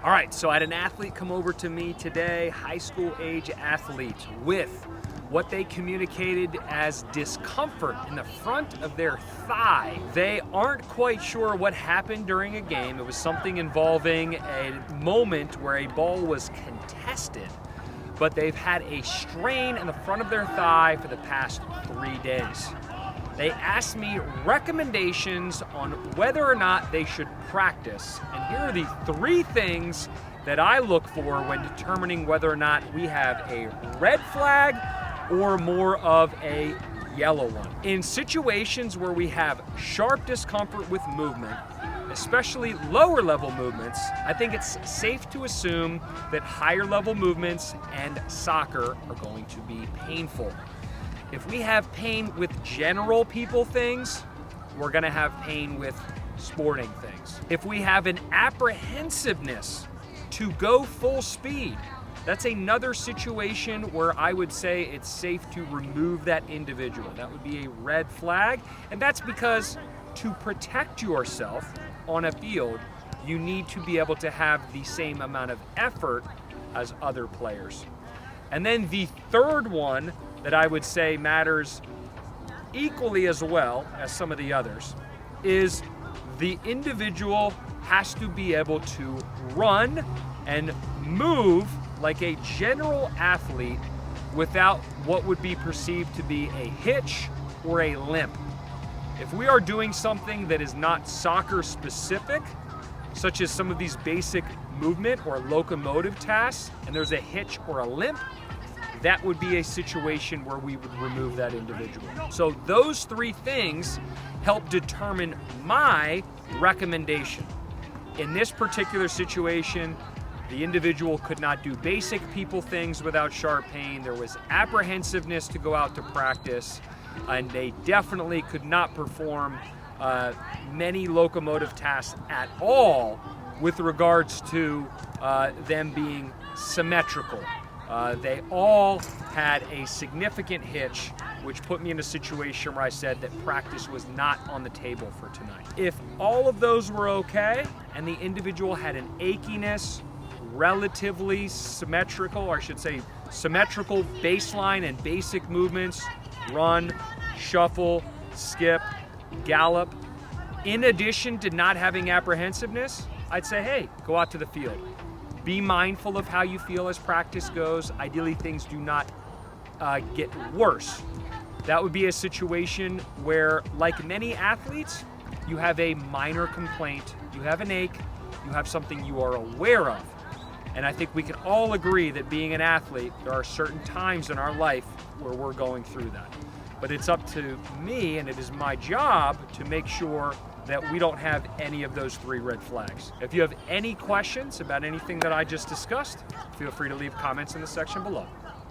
All right, so I had an athlete come over to me today, high school age athlete, with what they communicated as discomfort in the front of their thigh. They aren't quite sure what happened during a game. It was something involving a moment where a ball was contested, but they've had a strain in the front of their thigh for the past 3 days. They asked me recommendations on whether or not they should practice. And here are the 3 things that I look for when determining whether or not we have a red flag or more of a yellow one. In situations where we have sharp discomfort with movement, especially lower level movements, I think it's safe to assume that higher level movements and soccer are going to be painful. If we have pain with general people things, we're gonna have pain with sporting things. If we have an apprehensiveness to go full speed, that's another situation where I would say it's safe to remove that individual. That would be a red flag, and that's because to protect yourself on a field, you need to be able to have the same amount of effort as other players. And then the third one that I would say matters equally as well as some of the others is the individual has to be able to run and move like a general athlete without what would be perceived to be a hitch or a limp. If we are doing something that is not soccer specific, such as some of these basic movement or locomotive tasks, and there's a hitch or a limp, that would be a situation where we would remove that individual. So those 3 things help determine my recommendation. In this particular situation, the individual could not do basic people things without sharp pain. There was apprehensiveness to go out to practice, and they definitely could not perform many locomotive tasks at all with regards to them being symmetrical. They all had a significant hitch, which put me in a situation where I said that practice was not on the table for tonight. If all of those were okay and the individual had an achiness, relatively symmetrical, or I should say symmetrical baseline and basic movements, run, shuffle, skip, gallop, in addition to not having apprehensiveness, I'd say, hey, go out to the field. Be mindful of how you feel as practice goes. Ideally, things do not get worse. That would be a situation where, like many athletes, you have a minor complaint, you have an ache, you have something you are aware of. And I think we can all agree that being an athlete, there are certain times in our life where we're going through that. But it's up to me, and it is my job to make sure that we don't have any of those 3 red flags. If you have any questions about anything that I just discussed, feel free to leave comments in the section below.